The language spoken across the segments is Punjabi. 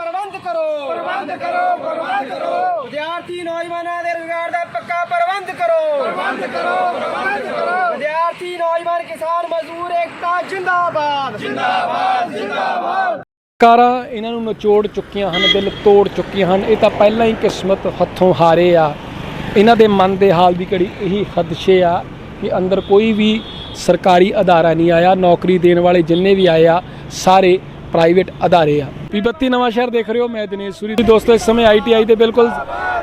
प्रबंध करो विद्यार्थी नौजवानों के रोजगार का पक्का प्रबंध करो विद्यार्थी नौजवान किसान मजदूर एकता जिंदाबाद ਕਾਰਾਂ ਇਹਨਾਂ ਨੂੰ ਨਿਚੋੜ ਚੁੱਕੀਆਂ ਹਨ, ਦਿਲ ਤੋੜ ਚੁੱਕੀਆਂ ਹਨ। ਇਹ ਤਾਂ ਪਹਿਲਾਂ ਹੀ ਕਿਸਮਤ ਹੱਥੋਂ ਹਾਰੇ ਆ। ਇਹਨਾਂ ਦੇ ਮਨ ਦੇ ਹਾਲ ਦੀ ਘੜੀ ਇਹੀ ਖਦਸ਼ੇ ਆ ਕਿ ਅੰਦਰ ਕੋਈ ਵੀ ਸਰਕਾਰੀ ਅਦਾਰਾ ਨਹੀਂ ਆਇਆ। ਨੌਕਰੀ ਦੇਣ ਵਾਲੇ ਜਿੰਨੇ ਵੀ ਆਏ ਆ ਸਾਰੇ ਪ੍ਰਾਈਵੇਟ ਅਦਾਰੇ ਆ। P32 ਨਵਾਂ ਸ਼ਹਿਰ ਦੇਖ ਰਹੇ ਹੋ, ਮੈਂ ਦਿਨੇਸ਼ ਸੂਰੀ। ਦੋਸਤੋ ਇਸ ਸਮੇਂ ITI ਦੇ ਬਿਲਕੁਲ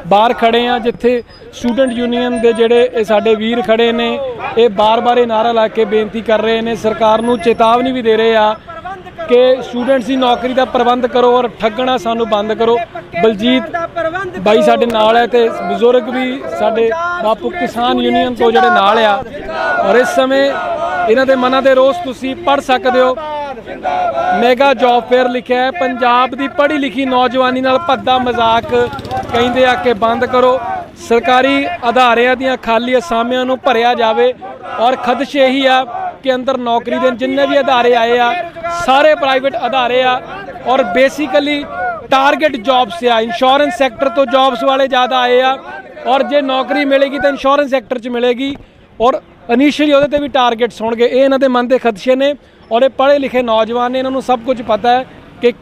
ਬਾਹਰ ਖੜੇ ਆ, ਜਿੱਥੇ ਸਟੂਡੈਂਟ ਯੂਨੀਅਨ ਦੇ ਜਿਹੜੇ ਇਹ ਸਾਡੇ ਵੀਰ ਖੜੇ ਨੇ, ਇਹ ਬਾਰ-ਬਾਰ ਇਹ ਨਾਰਾ ਲਾ ਕੇ ਬੇਨਤੀ ਕਰ ਰਹੇ ਨੇ, ਸਰਕਾਰ ਨੂੰ ਚੇਤਾਵਨੀ ਵੀ ਦੇ ਰਹੇ ਆ ਕਿ ਸਟੂਡੈਂਟਸ ਦੀ ਨੌਕਰੀ ਦਾ ਪ੍ਰਬੰਧ ਕਰੋ ਔਰ ਠੱਗਣਾ ਸਾਨੂੰ ਬੰਦ ਕਰੋ। ਬਲਜੀਤ ਬਾਈ ਸਾਡੇ ਨਾਲ ਹੈ ਤੇ ਬਜ਼ੁਰਗ ਵੀ ਸਾਡੇ ਬਾਪੂ ਕਿਸਾਨ ਯੂਨੀਅਨ ਤੋਂ ਜਿਹੜੇ ਨਾਲ ਆ, ਔਰ ਇਸ ਸਮੇਂ ਇਹਨਾਂ ਦੇ ਮਨਾਂ ਦੇ ਰੋਸ ਤੁਸੀਂ ਪੜ੍ਹ ਸਕਦੇ ਹੋ। ਮੈਗਾ ਜੌਬ ਫੇਅਰ ਲਿਖਿਆ ਹੈ, ਪੰਜਾਬ ਦੀ ਪੜ੍ਹੀ ਲਿਖੀ ਨੌਜਵਾਨੀ ਨਾਲ ਭੱਦਾ ਮਜ਼ਾਕ ਕਹਿੰਦੇ ਆ ਕਿ ਬੰਦ ਕਰੋ, ਸਰਕਾਰੀ ਅਦਾਰਿਆਂ ਦੀਆਂ ਖਾਲੀ ਅਸਾਮੀਆਂ ਨੂੰ ਭਰਿਆ ਜਾਵੇ। ਔਰ ਖਦਸ਼ੇ ਇਹੀ ਆ ਕਿ ਅੰਦਰ ਨੌਕਰੀ ਦੇ ਜਿੰਨੇ ਵੀ ਅਦਾਰੇ ਆਏ ਆ ਸਾਰੇ ਪ੍ਰਾਈਵੇਟ ਅਦਾਰੇ ਆ ਔਰ ਬੇਸਿਕਲੀ टारगेट जॉब्स आ। इंश्योरेंस सैक्टर तो जॉब्स वाले ज़्यादा आए आ और जे नौकरी मिलेगी तो इंश्योरेंस सैक्टर च मिलेगी और इनिशियली वो भी टारगेट्स होंगे। ये इन्होंने मन के खदशे ने और ये पढ़े लिखे नौजवान ने, इन्होंने सब कुछ पता है कि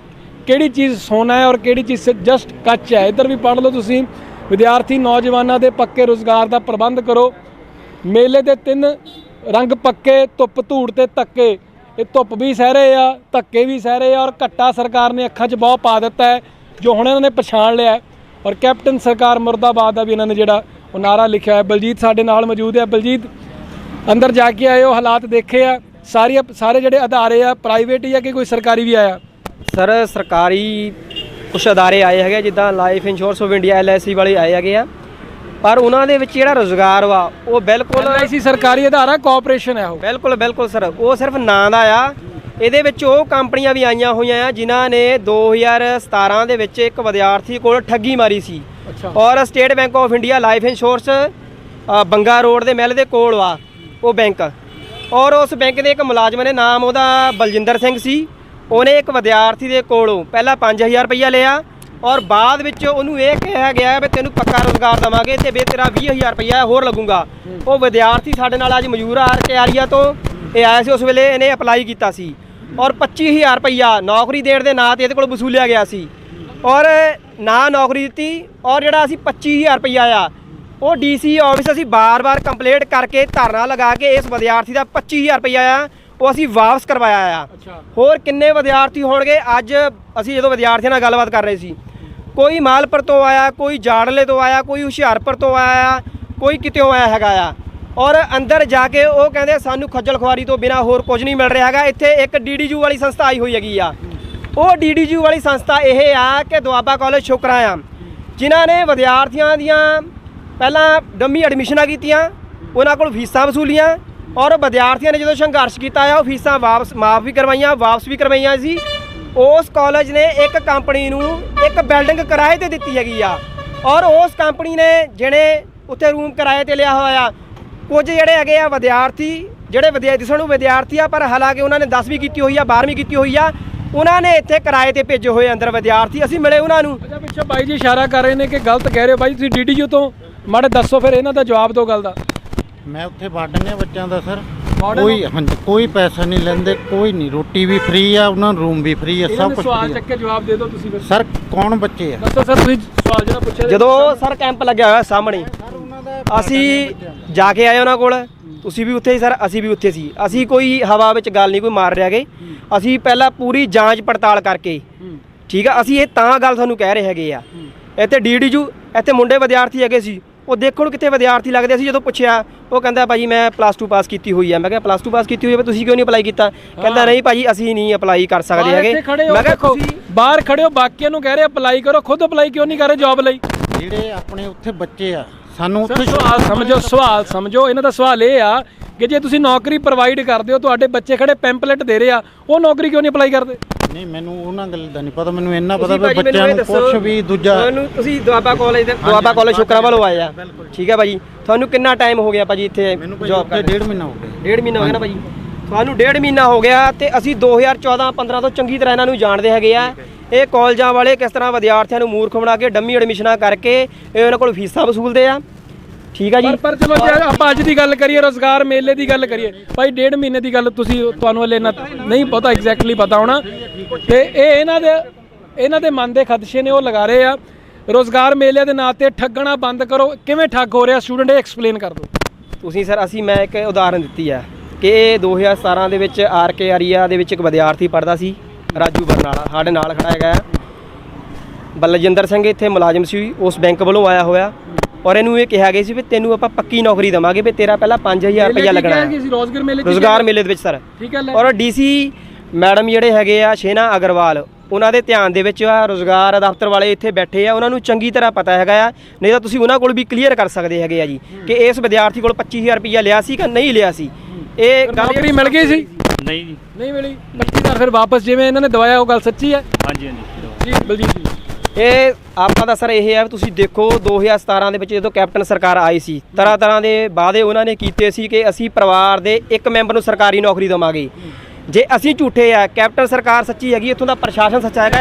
किहड़ी चीज़ सोना है और किहड़ी चीज़ से जस्ट कच है। इधर भी पढ़ लो तुसीं। विद्यार्थी नौजवानों के पक्के रोज़गार का प्रबंध करो। मेले के 3 रंग पक्के, धुप धूड़ ते धक्के। ये धुप भी सह रहे आ, धक्के भी सह रहे आ और घट्टा सरकार ने अखां 'च बहुत पा दिता है जो हुण इन्होंने पछाण लिया है। और कैप्टन सरकार मुर्दाबाद का भी इन्होंने जिहड़ा वो नारा लिखा है। बलजीत साडे नाल मौजूद है। बलजीत, अंदर जाके आए हो, हालात देखे आ, सारे जिहड़े अदारे आ प्राइवेट ही आ कि कोई सरकारी भी आया? सर सरकारी कुछ अदारे आए हैं जिद्दां life insurance of India LIC वाले आए है, पर उन्होंने जिहड़ा रोज़गार वा वो बिल्कुल LIC सरकारी अदारा कॉपरेशन है। बिल्कुल सर, वो सिर्फ नां दा आ। ਇਹਦੇ ਵਿੱਚ ਉਹ ਕੰਪਨੀਆਂ ਵੀ ਆਈਆਂ ਹੋਈਆਂ ਆ ਜਿਨ੍ਹਾਂ ਨੇ 2017 ਦੇ ਵਿੱਚ ਇੱਕ ਵਿਦਿਆਰਥੀ ਕੋਲ ਠੱਗੀ ਮਾਰੀ ਸੀ। ਔਰ state bank of India life insurance Banga road ਦੇ ਮਹਿਲ ਦੇ ਕੋਲ ਵਾ ਉਹ ਬੈਂਕ। ਔਰ ਉਸ ਬੈਂਕ ਦੇ ਇੱਕ ਮੁਲਾਜ਼ਮ ਨੇ, ਨਾਮ ਉਹਦਾ ਬਲਜਿੰਦਰ ਸਿੰਘ ਸੀ, ਉਹਨੇ ਇੱਕ ਵਿਦਿਆਰਥੀ ਦੇ ਕੋਲੋਂ ਪਹਿਲਾਂ 5000 ਰੁਪਈਆ ਲਿਆ ਔਰ ਬਾਅਦ ਵਿੱਚ ਉਹਨੂੰ ਇਹ ਕਿਹਾ ਗਿਆ ਵੀ ਤੈਨੂੰ ਪੱਕਾ ਰੋਜ਼ਗਾਰ ਦੇਵਾਂਗੇ ਤੇ ਵੀ ਤੇਰਾ 20000 ਰੁਪਈਆ ਹੋਰ ਲੱਗੂਗਾ। ਉਹ ਵਿਦਿਆਰਥੀ ਸਾਡੇ ਨਾਲ ਅੱਜ ਮੌਜੂਦ ਆ ਆਰਿਆ ਤੋਂ, ਇਹ ਆਇਆ ਸੀ। ਉਸ ਵੇਲੇ ਇਹਨੇ ਅਪਲਾਈ ਕੀਤਾ ਸੀ ਔਰ 25000 ਰੁਪਈਆ ਨੌਕਰੀ ਦੇਣ ਦੇ ਨਾਂ 'ਤੇ ਇਹਦੇ ਕੋਲ ਵਸੂਲਿਆ ਗਿਆ ਸੀ ਔਰ ਨਾ ਨੌਕਰੀ ਦਿੱਤੀ। ਔਰ ਜਿਹੜਾ ਅਸੀਂ 25000 ਰੁਪਈਆ ਆ ਉਹ DC ਆਫਿਸ ਅਸੀਂ ਬਾਰ-ਬਾਰ ਕੰਪਲੇਂਟ ਕਰਕੇ ਧਰਨਾ ਲਗਾ ਕੇ ਇਸ ਵਿਦਿਆਰਥੀ ਦਾ 25000 ਰੁਪਈਆ ਆ ਉਹ ਅਸੀਂ ਵਾਪਸ ਕਰਵਾਇਆ ਆ। ਹੋਰ ਕਿੰਨੇ ਵਿਦਿਆਰਥੀ ਹੋਣਗੇ? ਅੱਜ ਅਸੀਂ ਜਦੋਂ ਵਿਦਿਆਰਥੀਆਂ ਨਾਲ ਗੱਲਬਾਤ ਕਰ ਰਹੇ ਸੀ, ਕੋਈ ਮਾਲਪੁਰ ਤੋਂ ਆਇਆ, ਕੋਈ ਜਾੜਲੇ ਤੋਂ ਆਇਆ, ਕੋਈ ਹੁਸ਼ਿਆਰਪੁਰ ਤੋਂ ਆਇਆ, ਕੋਈ ਕਿਤੋਂ ਆਇਆ ਹੈਗਾ ਆ। ਔਰ ਅੰਦਰ ਜਾ ਕੇ ਉਹ ਕਹਿੰਦੇ ਸਾਨੂੰ ਖੱਜਲ ਖੁਆਰੀ ਤੋਂ ਬਿਨਾਂ ਹੋਰ ਕੁਝ ਨਹੀਂ ਮਿਲ ਰਿਹਾ ਹੈਗਾ। ਇੱਥੇ ਇੱਕ DDU ਵਾਲੀ ਸੰਸਥਾ ਆਈ ਹੋਈ ਹੈਗੀ ਆ। ਉਹ DDU ਵਾਲੀ ਸੰਸਥਾ ਇਹ ਆ ਕਿ ਦੁਆਬਾ ਕਾਲਜ ਸ਼ੁਕਰਾ ਆ, ਜਿਨ੍ਹਾਂ ਨੇ ਵਿਦਿਆਰਥੀਆਂ ਦੀਆਂ ਪਹਿਲਾਂ ਡੰਮੀ ਐਡਮਿਸ਼ਨਾਂ ਕੀਤੀਆਂ, ਉਹਨਾਂ ਕੋਲ ਫੀਸਾਂ ਵਸੂਲੀਆਂ ਔਰ ਵਿਦਿਆਰਥੀਆਂ ਨੇ ਜਦੋਂ ਸੰਘਰਸ਼ ਕੀਤਾ ਆ ਉਹ ਫੀਸਾਂ ਮਾਫ ਵੀ ਕਰਵਾਈਆਂ ਸੀ। ਉਸ ਕਾਲਜ ਨੇ ਇੱਕ ਕੰਪਨੀ ਨੂੰ ਇੱਕ ਬਿਲਡਿੰਗ ਕਿਰਾਏ 'ਤੇ ਦਿੱਤੀ ਹੈਗੀ ਆ ਔਰ ਉਸ ਕੰਪਨੀ ਨੇ ਜਿਹੜੇ ਉੱਥੇ ਰੂਮ ਕਿਰਾਏ 'ਤੇ ਲਿਆ ਹੋਇਆ। ਕੁਝ ਜਿਹੜੇ ਹੈਗੇ ਆ ਵਿਦਿਆਰਥੀ ਜਿਹੜੇ ਦਿਸਣ ਨੂੰ ਵਿਦਿਆਰਥੀ ਆ ਪਰ ਹਾਲਾਂਕਿ ਉਹਨਾਂ ਨੇ 10ਵੀਂ ਕੀਤੀ ਹੋਈ ਆ, 12ਵੀਂ ਕੀਤੀ ਹੋਈ ਆ, ਉਹਨਾਂ ਨੇ ਇੱਥੇ ਕਿਰਾਏ 'ਤੇ ਭੇਜੇ ਹੋਏ ਅੰਦਰ ਵਿਦਿਆਰਥੀ। ਅਸੀਂ ਮਿਲੇ ਉਹਨਾਂ ਨੂੰ। ਅੱਛਾ, ਪਿੱਛੇ ਬਾਈ ਜੀ ਇਸ਼ਾਰਾ ਕਰ ਰਹੇ ਨੇ ਕਿ ਗਲਤ ਕਹਿ ਰਹੇ ਹੋ। ਬਾਈ ਤੁਸੀਂ DDU ਤੋਂ ਮਾੜੇ ਦੱਸੋ ਫਿਰ ਇਹਨਾਂ ਦਾ ਜਵਾਬ ਦਿਓ ਗੱਲ ਦਾ। ਮੈਂ ਉੱਥੇ ਵਾਰਡਨ ਆ ਬੱਚਿਆਂ ਦਾ ਸਰ। ਕੋਈ ਹਾਂਜੀ ਕੋਈ ਪੈਸਾ ਨਹੀਂ ਲੈਂਦੇ, ਕੋਈ ਨਹੀਂ, ਰੋਟੀ ਵੀ ਫ੍ਰੀ ਆ, ਉਹਨਾਂ ਨੂੰ ਰੂਮ ਵੀ ਫ੍ਰੀ ਆ, ਸਭ ਕੁਝ। ਸਵਾਲ ਚੱਕ ਕੇ ਜਵਾਬ ਦੇ ਦਿਓ ਤੁਸੀਂ ਫਿਰ। ਸਰ ਕੌਣ ਬੱਚੇ ਆ? ਦੱਸੋ ਸਰ, ਤੁਸੀਂ ਸਵਾਲ ਜਿਹੜਾ ਪੁੱਛਿਆ। ਜਦੋਂ ਸਰ ਕੈਂਪ ਲੱਗਿਆ ਹੋਇਆ ਸਾਹਮਣੇ, ਅਸੀਂ ਜਾ ਕੇ ਆਏ ਉਹਨਾਂ ਕੋਲ। ਤੁਸੀਂ ਵੀ ਉੱਥੇ ਸੀ ਸਰ, ਅਸੀਂ ਵੀ ਉੱਥੇ ਸੀ। ਅਸੀਂ ਕੋਈ ਹਵਾ ਵਿੱਚ ਗੱਲ ਨਹੀਂ ਕੋਈ ਮਾਰ ਰਿਹਾ ਗੇ। ਅਸੀਂ ਪਹਿਲਾਂ ਪੂਰੀ ਜਾਂਚ ਪੜਤਾਲ ਕਰਕੇ, ਠੀਕ ਆ, ਅਸੀਂ ਇਹ ਤਾਂ ਗੱਲ ਤੁਹਾਨੂੰ ਕਹਿ ਰਹੇ ਹੈਗੇ ਆ। ਇੱਥੇ DDU ਇੱਥੇ ਮੁੰਡੇ ਵਿਦਿਆਰਥੀ ਹੈਗੇ ਸੀ, ਉਹ ਦੇਖੋ ਕਿੱਥੇ ਵਿਦਿਆਰਥੀ ਲੱਗਦੇ ਸੀ। ਜਦੋਂ ਪੁੱਛਿਆ ਉਹ ਕਹਿੰਦਾ ਭਾਜੀ ਮੈਂ +2 ਪਾਸ ਕੀਤੀ ਹੋਈ ਆ। ਮੈਂ ਕਿਹਾ +2 ਪਾਸ ਕੀਤੀ ਹੋਈ ਹੈ, ਤੁਸੀਂ ਕਿਉਂ ਨਹੀਂ ਅਪਲਾਈ ਕੀਤਾ? ਕਹਿੰਦਾ ਨਹੀਂ ਭਾਜੀ ਅਸੀਂ ਨਹੀਂ ਅਪਲਾਈ ਕਰ ਸਕਦੇ ਹੈਗੇ। ਮੈਂ ਕਿਹਾ ਤੁਸੀਂ ਬਾਹਰ ਖੜੇ ਹੋ, ਬਾਕੀਆਂ ਨੂੰ ਕਹਿ ਰਹੇ ਅਪਲਾਈ ਕਰੋ, ਖੁਦ ਅਪਲਾਈ ਕਿਉਂ ਨਹੀਂ ਕਰ ਰਹੇ ਜੌਬ ਲਈ? ਜਿਹੜੇ ਆਪਣੇ ਉੱਥੇ ਬੱਚੇ ਆ, ਸਾਨੂੰ ਉੱਥੇ ਸਵਾਲ ਸਮਝੋ। ਇਹਨਾਂ ਦਾ ਸਵਾਲ ਇਹ ਆ ਕਿ ਜੇ ਤੁਸੀਂ ਨੌਕਰੀ ਪ੍ਰੋਵਾਈਡ ਕਰਦੇ ਹੋ, ਤੁਹਾਡੇ ਬੱਚੇ ਖੜੇ ਪੈਂਪਲੇਟ ਦੇ ਰਹੇ ਆ, ਉਹ ਨੌਕਰੀ ਕਿਉਂ ਨਹੀਂ ਅਪਲਾਈ ਕਰਦੇ? ਨਹੀਂ, ਮੈਨੂੰ ਉਹਨਾਂ ਗੱਲ ਦਾ ਨਹੀਂ ਪਤਾ। ਮੈਨੂੰ ਇੰਨਾ ਪਤਾ ਵੀ ਬੱਚਿਆਂ ਨੂੰ ਕੁਝ ਵੀ ਦੂਜਾ। ਤੁਸੀਂ ਦੁਆਬਾ ਕਾਲਜ ਸ਼ੁਕਰਾ ਵੱਲੋਂ ਆਏ ਆ, ਠੀਕ ਹੈ ਭਾਜੀ। ਤੁਹਾਨੂੰ ਕਿੰਨਾ ਟਾਈਮ ਹੋ ਗਿਆ ਭਾਜੀ ਇੱਥੇ ਜੌਬ ਕਰਦੇ? 1.5 ਮਹੀਨਾ ਹੋ ਗਿਆ। 1.5 ਮਹੀਨਾ ਹੋ ਗਿਆ ਨਾ ਭਾਜੀ? ਤੁਹਾਨੂੰ 1.5 ਮਹੀਨਾ ਹੋ ਗਿਆ ਤੇ ਅਸੀਂ 2014-15 ਤੋਂ ਚੰਗੀ ਤਰ੍ਹਾਂ ਇਹਨਾਂ ਨੂੰ ਜਾਣਦੇ ਹੈਗੇ ਆ। ਇਹ ਕਾਲਜਾਂ ਵਾਲੇ ਕਿਸ ਤਰ੍ਹਾਂ ਵਿਦਿਆਰਥੀਆਂ ਨੂੰ ਮੂਰਖ ਬਣਾ ਕੇ ਡੰਮੀ ਐਡਮਿਸ਼ਨਾਂ ਕਰਕੇ ਇਹ ਉਹਨਾਂ ਕੋਲ ਫੀਸਾਂ ਵਸੂਲਦੇ ਆ। ਠੀਕ ਆ ਜੀ। ਪਰ ਚਲੋ ਜੇ ਆਪਾਂ ਅੱਜ ਦੀ ਗੱਲ ਕਰੀਏ, ਰੋਜ਼ਗਾਰ ਮੇਲੇ ਦੀ ਗੱਲ ਕਰੀਏ ਭਾਈ, 1.5 ਮਹੀਨੇ ਦੀ ਗੱਲ ਤੁਹਾਨੂੰ ਹਲੇ ਨਹੀਂ ਪਤਾ, ਐਗਜ਼ੈਕਟਲੀ ਪਤਾ ਹੋਣਾ, ਤੇ ਇਹ ਇਹਨਾਂ ਦੇ ਮਨ ਦੇ ਖਦਸ਼ੇ ਨੇ, ਉਹ ਲਗਾ ਰਹੇ ਆ। ਰੋਜ਼ਗਾਰ ਮੇਲੇ ਦੇ ਨਾਂ ਤੇ ਠੱਗਣਾ ਬੰਦ ਕਰੋ। ਕਿਵੇਂ ਠੱਗ ਹੋ ਰਿਹਾ ਸਟੂਡੈਂਟ, ਇਹ ਐਕਸਪਲੇਨ ਕਰ ਦਿਓ ਤੁਸੀਂ ਸਰ। ਮੈਂ ਇੱਕ ਉਦਾਹਰਨ ਦਿੱਤੀ ਆ ਕਿ ਇਹ 2017 ਦੇ ਵਿੱਚ RK ਏਰੀਆ ਦੇ ਵਿੱਚ ਇੱਕ ਵਿਦਿਆਰਥੀ ਪੜ੍ਹਦਾ ਸੀ, ਰਾਜੂ ਬਰਨਾਲਾ, ਸਾਡੇ ਨਾਲ ਖੜਾ ਹੈਗਾ। ਬਲਜਿੰਦਰ ਸਿੰਘ ਇੱਥੇ ਮੁਲਾਜ਼ਮ ਸੀ, ਉਸ ਬੈਂਕ ਵੱਲੋਂ ਆਇਆ ਹੋਇਆ, ਔਰ ਇਹਨੂੰ ਇਹ ਕਿਹਾ ਗਿਆ ਸੀ ਵੀ ਤੈਨੂੰ ਆਪਾਂ ਪੱਕੀ ਨੌਕਰੀ ਦੇਵਾਂਗੇ, ਵੀ ਤੇਰਾ ਪਹਿਲਾਂ 5000 ਰੁਪਇਆ ਲੱਗਣਾ ਹੈ ਰੋਜ਼ਗਾਰ ਮੇਲੇ ਦੇ ਵਿੱਚ ਸਰ। ਔਰ DC ਮੈਡਮ ਜਿਹੜੇ ਹੈਗੇ ਆ ਸ਼ੇਨਾ ਅਗਰਵਾਲ, ਉਹਨਾਂ ਦੇ ਧਿਆਨ ਦੇ ਵਿੱਚ ਆ ਰੋਜ਼ਗਾਰ ਦਫ਼ਤਰ ਵਾਲੇ ਇੱਥੇ ਬੈਠੇ ਆ, ਉਹਨਾਂ ਨੂੰ ਚੰਗੀ ਤਰ੍ਹਾਂ ਪਤਾ ਹੈਗਾ ਆ। ਨਹੀਂ ਤਾਂ ਤੁਸੀਂ ਉਹਨਾਂ ਕੋਲ ਵੀ ਕਲੀਅਰ ਕਰ ਸਕਦੇ ਹੈਗੇ ਆ ਜੀ ਕਿ ਇਸ ਵਿਦਿਆਰਥੀ ਕੋਲ 25000 ਰੁਪਇਆ ਲਿਆ ਸੀ ਕਿ ਨਹੀਂ ਲਿਆ ਸੀ। ਇਹ ਨੌਕਰੀ ਮਿਲ ਗਈ ਸੀ? ਨਹੀਂ ਜੀ, ਨਹੀਂ ਮਿਲੀ। 25000 ਫਿਰ ਵਾਪਸ ਜਿਵੇਂ ਇਹਨਾਂ ਨੇ ਦਵਾਇਆ, ਉਹ ਗੱਲ ਸੱਚੀ ਹੈ? ਹਾਂਜੀ ਜੀ ਬਲਜੀਤ ਜੀ। ਇਹ ਆਪਾਂ ਦਾ ਸਰ ਇਹ ਹੈ, ਤੁਸੀਂ ਦੇਖੋ 2017 ਦੇ ਵਿੱਚ ਜਦੋਂ ਕੈਪਟਨ ਸਰਕਾਰ ਆਈ ਸੀ, ਤਰ੍ਹਾਂ ਦੇ ਵਾਅਦੇ ਉਹਨਾਂ ਨੇ ਕੀਤੇ ਸੀ ਕਿ ਅਸੀਂ ਪਰਿਵਾਰ ਦੇ ਇੱਕ ਮੈਂਬਰ ਨੂੰ ਸਰਕਾਰੀ ਨੌਕਰੀ ਦੇਵਾਂਗੇ। ਜੇ ਅਸੀਂ ਝੂਠੇ ਆ, ਕੈਪਟਨ ਸਰਕਾਰ ਸੱਚੀ ਹੈਗੀ, ਇੱਥੋਂ ਦਾ ਪ੍ਰਸ਼ਾਸਨ ਸੱਚਾ ਹੈਗਾ।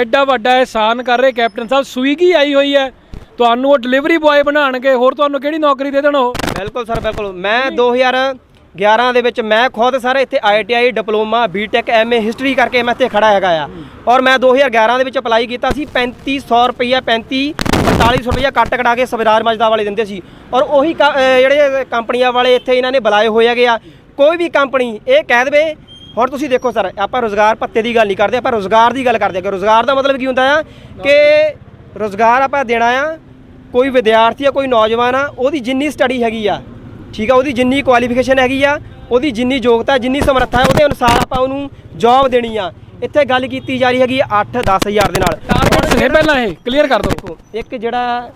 ਐਡਾ ਵੱਡਾ ਇਹਸਾਨ ਕਰ ਰਹੇ ਕੈਪਟਨ ਸਾਹਿਬ। ਸਵੀਗੀ ਆਈ ਹੋਈ ਹੈ, ਤੁਹਾਨੂੰ ਉਹ ਡਿਲੀਵਰੀ ਬॉय ਬਣਾਉਣਗੇ, ਹੋਰ ਤੁਹਾਨੂੰ ਕਿਹੜੀ ਨੌਕਰੀ ਦੇ ਦੇਣ ਉਹ? ਬਿਲਕੁਲ ਸਰ, ਬਿਲਕੁਲ। ਮੈਂ 2011 ਦੇ ਵਿੱਚ ਮੈਂ ਖੁਦ ਸਰ ਇੱਥੇ ITI diploma BTech MA history ਕਰਕੇ ਮੈਂ ਇੱਥੇ ਖੜਾ ਹੈਗਾ ਆ, ਔਰ ਮੈਂ 2011 ਦੇ ਵਿੱਚ ਅਪਲਾਈ ਕੀਤਾ ਸੀ। 3500 ਰੁਪਈਆ 4500 ਰੁਪਈਆ ਕੱਟ ਕਟਾ ਕੇ ਸਵਰਾਜ ਮਜਦਾ ਵਾਲੇ ਦਿੰਦੇ ਸੀ, ਔਰ ਉਹੀ ਜਿਹੜੇ ਕੰਪਨੀਆਂ ਵਾਲੇ ਇੱਥੇ ਇਹਨਾਂ ਨੇ ਬੁਲਾਏ ਹੋਏ ਹੈਗੇ ਆ। ਕੋਈ ਵੀ ਕੰਪਨੀ ਇਹ ਕਹਿ ਦੇਵੇ, ਹੁਣ ਤੁਸੀਂ ਦੇਖੋ ਸਰ, ਆਪਾਂ ਰੋਜ਼ਗਾਰ ਭੱਤੇ ਦੀ ਗੱਲ ਨਹੀਂ ਕਰਦੇ, ਆਪਾਂ ਰੋਜ਼ਗਾਰ ਦੀ ਗੱਲ ਕਰਦੇ ਹਾਂ। ਰੋਜ਼ਗਾਰ ਦਾ ਮਤਲਬ ਕੀ ਹੁੰਦਾ ਆ ਕਿ ਰੋਜ਼ਗਾਰ ਆਪਾਂ ਦੇਣਾ ਆ। ਕੋਈ ਵਿਦਿਆਰਥੀ ਆ, ਕੋਈ ਨੌਜਵਾਨ ਆ, ਉਹਦੀ ਜਿੰਨੀ ਸਟੱਡੀ ਹੈਗੀ ਆ, ਠੀਕ ਆ, ਉਹਦੀ ਜਿੰਨੀ ਕੁਆਲੀਫਿਕੇਸ਼ਨ ਹੈਗੀ ਆ, ਉਹਦੀ ਜਿੰਨੀ ਯੋਗਤਾ, ਜਿੰਨੀ ਸਮਰੱਥਾ ਹੈ, ਉਹਦੇ ਅਨੁਸਾਰ ਆਪਾਂ ਉਹਨੂੰ ਜੌਬ ਦੇਣੀ ਆ। ਇੱਥੇ ਗੱਲ ਕੀਤੀ ਜਾ ਰਹੀ ਹੈਗੀ 8-10 ਹਜ਼ਾਰ ਦੇ ਨਾਲ। ਟਾਰਗੇਟਸ ਨੇ ਪਹਿਲਾਂ, ਇਹ ਕਲੀਅਰ ਕਰ ਦਿਓ। ਇੱਕ ਜਿਹੜਾ